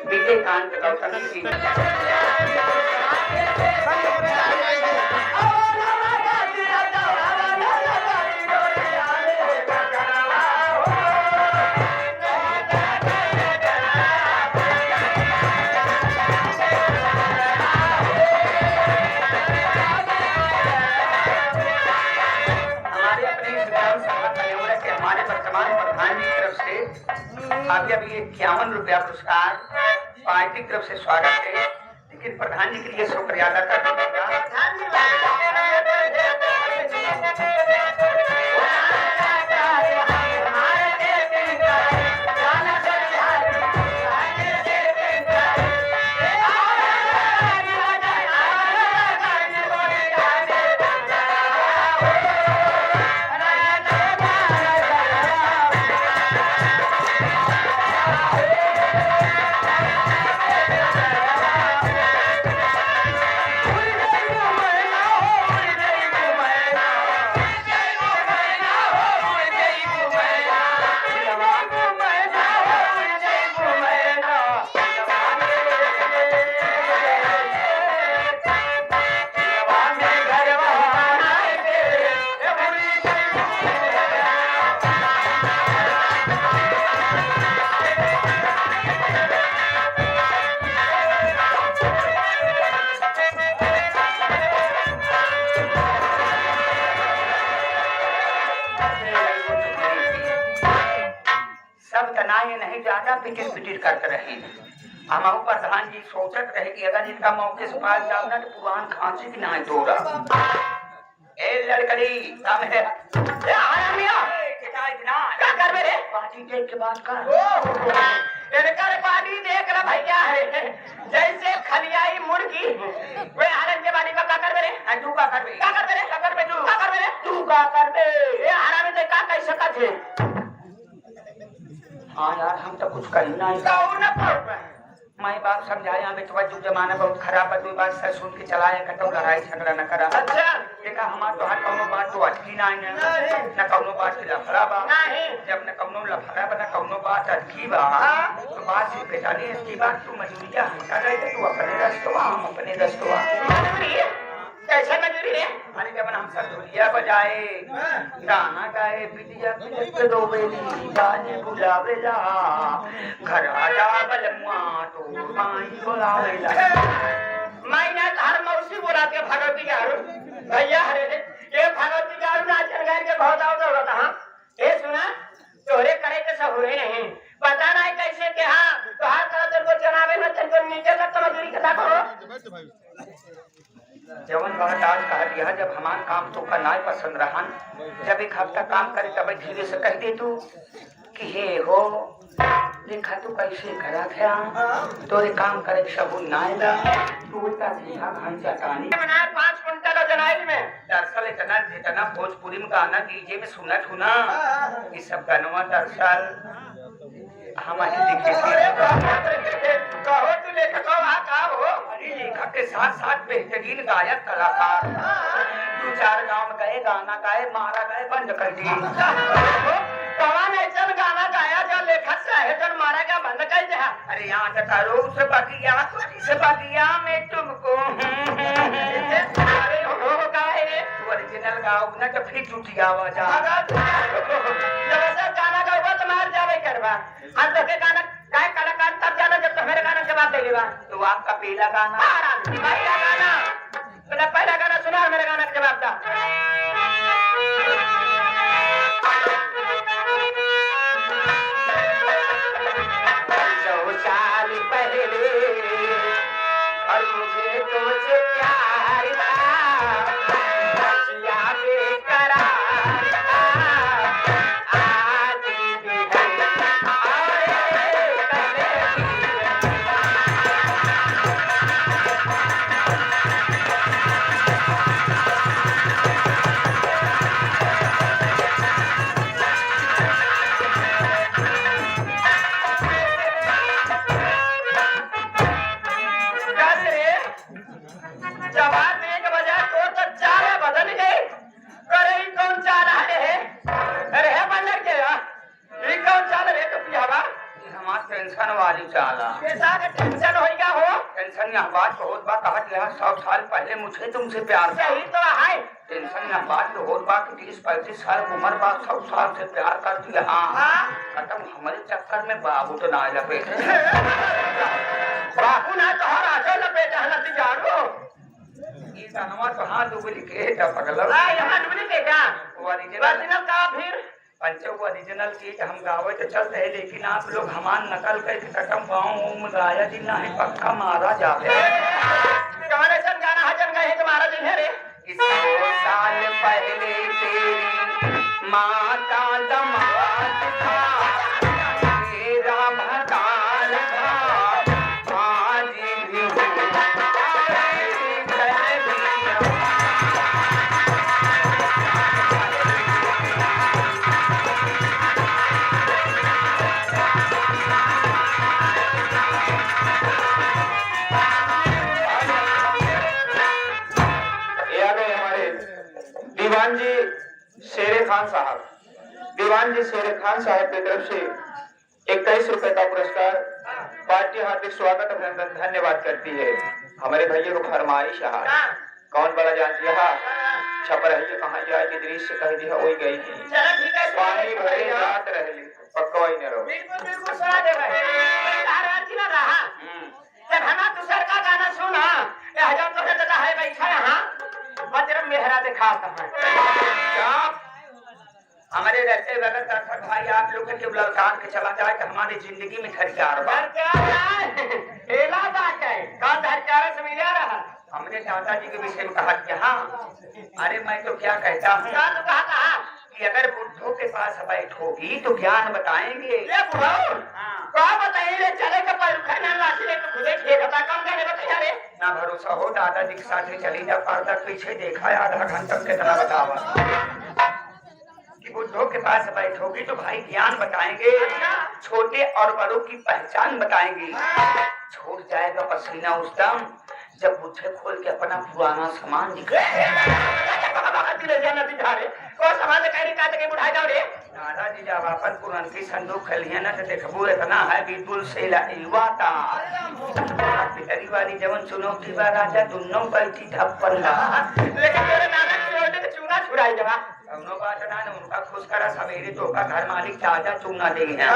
विजयकांत गौतम जी अभी अभी 51 रुपया पुरस्कार पार्टी की तरफ से स्वागत है, लेकिन प्रधान जी के लिए शुक्रिया अदा कर दीजिएगा। नहीं ज्यादा पिटिट पिटिट करते रहे। हम प्रधान जी सोचत रहे कि अगर इनका मौके से पास जाना तो पुरान खांसी की नहीं तोड़ा। ए लड़कड़ी काम है ए आरामिया क्या कर मेरे पार्टी देख के बात कर इनकर पार्टी देख रहा भैया है जैसे खलियाई मुर्गी वे आनंद के बाड़ी का क्या कर मेरे तू का कर बे क्या कर मेरे क्या कर बे तू क्या कर मेरे तू का कर बे ए आरामी दे का कैसे का थे। हाँ यार हम तो कुछ कर ही नहीं मैं बात समझाया बेटवा जो जमाना बहुत खराब है, बात सच सुन के चलाया कटो लड़ाई झगड़ा न करा। अच्छा देखा हमार तो हर कौनो बात तो अटकी नहीं न कौनो बात की लफड़ा बा जब न कौनो लफड़ा बा न कौनो बात अटकी बा तो बात से बेचारी इसकी बात तू मजूरिया हटा गई तू अपने रस्तवा हम अपने रस्तवा कैसे मजूरी रे अरे जब हम सब ढोलिया बजाए गाना गाए बिटिया बिटिया दो बेली गाने बुलावेला घर आजा बलमुआ तो माई बुलावेला मैंने हर मौसी बुला के भगवती गारू भैया हरे ये भगवती गारू नाचन गाय के बहुत आवत होता। हां ये सुना तोरे करे के सब हुए नहीं पता नहीं कैसे के हां तो हर तरह तेरे को जनावे न तेरे को नीचे का मजूरी कथा करो जवन बात आज कह दिया जब हमारा काम तो करना पसंद रहा जब एक हफ्ता काम करे तब धीरे से कह दे तू कि हे हो देखा तू कैसे करा था तोरे काम करे सब नायला तू उल्टा सीधा घन चटानी बना 5 कुंटल जनाई में दरअसल इतना भोजपुरी में गाना डीजे में सुनत हूं ना ये सब गानवा दरअसल हमारी कहो तू लेखक हो अरे लेखक के साथ साथ बेहतरीन गायक कलाकार 2-4 गांव में गए गाना गाए मारा गए बंद कर दिए कौन ऐसा गाना गाया जो लेखक से है जब मारा गया बंद कर दिया। अरे यहाँ से करो से बगिया में तुमको अरे हो गाए ओरिजिनल गाओ ना तो फिर टूटी आवाज गाना गाओ तो मार जावे करवा हम तो के गाना काय कलाकार तब जाना जब तो मेरे गाना जवाब दे देगा तो आपका पहला गाना पहला गाना सुना मेरे गाना का जवाब दा और मुझे तुमसे प्यार था मारी चाला बेटा के टेंशन हो गया हो टेंशन यहाँ बात बहुत बात कहत यहाँ 100 साल पहले मुझे तुमसे प्यार था सही तो है टेंशन यहाँ बात बहुत बात 30-35 साल की उम्र बात 100 साल से प्यार करती है हाँ खत्म हमारे चक्कर में बाबू तो ना लपेटे बाबू ना तो हर आजो लपेटा है ना जानो ये गाना तो हाँ डुप्लीकेट है पगला यहाँ डुप्लीकेट है ओरिजिनल का फिर पंचो ओरिजिनल चीज हम गावे तो चलते है लेकिन आप लोग हमान नकल करके कटम गाँव में गाया जी ना है पक्का मारा जावे गाने सन गाना हजन गए तुम्हारा दिन है रे 100 साल पहले तेरी माता दमाद था तेरा भतार था आज भी दीवान जी शेर खान साहब की तरफ से 21 रुपए का पुरस्कार पार्टी हार्दिक स्वागत अभिनंदन धन्यवाद करती है हमारे भैया को फरमाइश है कौन बड़ा जानती है छप रही है कहाँ जाए कि दृश्य कह दिया वही गई थी पानी भरे रात रहे पक्का ही न रहो बिल्कुल सुना दे भाई ना रहा जब हमारा दूसर का गाना सुना हजार तो कहता है बैठा यहाँ बजरंग मेहरा दिखाता है हमारे रहते वक्त भाई आप लोगों के लौटान के चला जाए तो हमारी जिंदगी में खर्चार से मिला रहा हमने दादाजी के विषय में कहा कि हाँ अरे मैं तो क्या कहता हूँ कि अगर बुद्धों के पास बैठोगी तो ज्ञान बताएंगे बताइए चले का ना भरोसा हो दादाजी के साथ चली जा पार तक पीछे देखा आधा घंटा कितना बतावा कि बुद्धों के पास बैठोगी तो भाई ज्ञान बताएंगे छोटे और बड़ों की पहचान बताएंगे छूट जाएगा पसीना उस दम जब बुद्धे खोल के अपना पुराना सामान दादाजी जब अपन पुरानी संदूक खलिए ना तो देखबू इतना है बिल्कुल से युवाता वाली जवन चुनौती बा राजा दुनो बैठी थप्पन लेकिन तेरे नाना की चूना छुड़ाई जवा दोनों बात ना उनका खुश करा सवेरे तो का घर मालिक ताजा चूना दे घर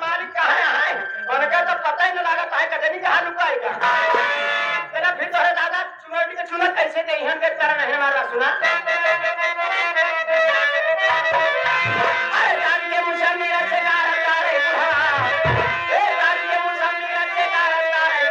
मालिक कहाँ है उनका तो पता ही न लगा काहे कदनी कहाँ लुकाएगा तेरा फिर तोरे दादा चुनौती का चूना कैसे दे हम के तरह नहीं मारा सुना अरे यार ये मुसलमान अच्छे कारता रे ए यार ये मुसलमान अच्छे कारता रे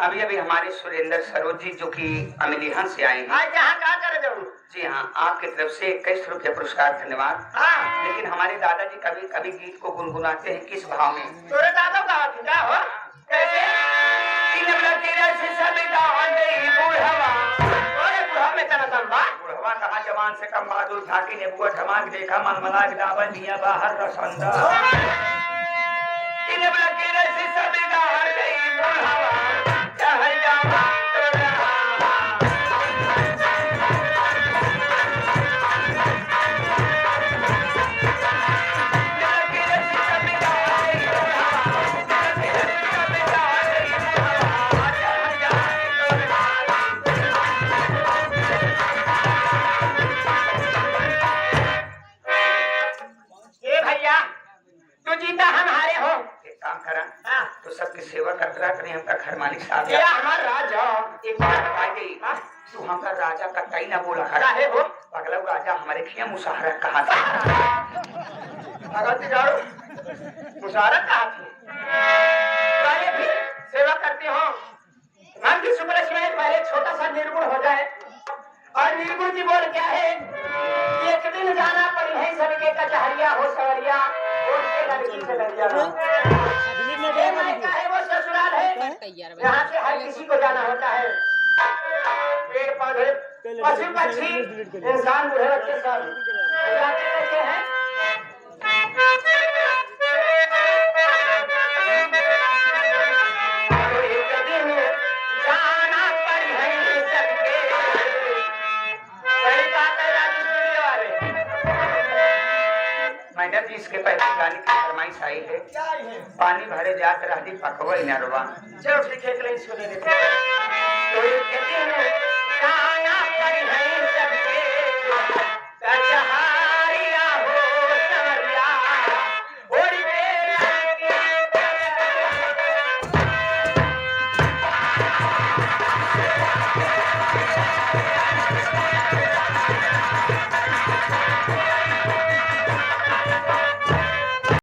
अभी अभी हमारे सुरेंद्र सरोज जी जो कि अमेलिहन से आए हैं आज यहाँ क्या करे जाऊँ जी हाँ आपकी तरफ से 21 रुपये पुरस्कार धन्यवाद लेकिन हमारे दादाजी कभी कभी गीत को गुनगुनाते हैं किस भाव में तोरे दादा का क्या हो कैसे बुढ़वा कहा जवान से कम बहादुर झाकी ने बुआ ठमाक देखा मन मना दावन दिया बाहर रसंदा तो सबकी सेवा करता करें हमका घर मालिक साहब हमारा राजा एक बार बताइए तू हमका राजा का कई ना बोला खड़ा है हो पगला राजा हमारे खिया मुशाहरत कहा था मुशाहरत कहा थी पहले भी सेवा करते हो हम की सुब्रह पहले छोटा सा निर्गुण हो जाए और निर्गुण की बोल क्या है एक दिन जाना पड़ी है सबके कचहरिया हो सवरिया लड़की से लड़िया है वो ससुराल है यहाँ से हर किसी को जाना होता है पेड़ पौधे पशु पक्षी इंसान बूढ़े बच्चे सब जाते कैसे हैं? तो एक दिन जाना पड़ी है सबके। सही बात है राजू स्टूडियो वाले। मैडम जी इसके पहले गाने की फरमाइश आई है, क्या है? पानी भरे जात रहती पकवई नरवा। चलो ठीक है, एक लाइन सुने देते हैं। तो एक दिन जाना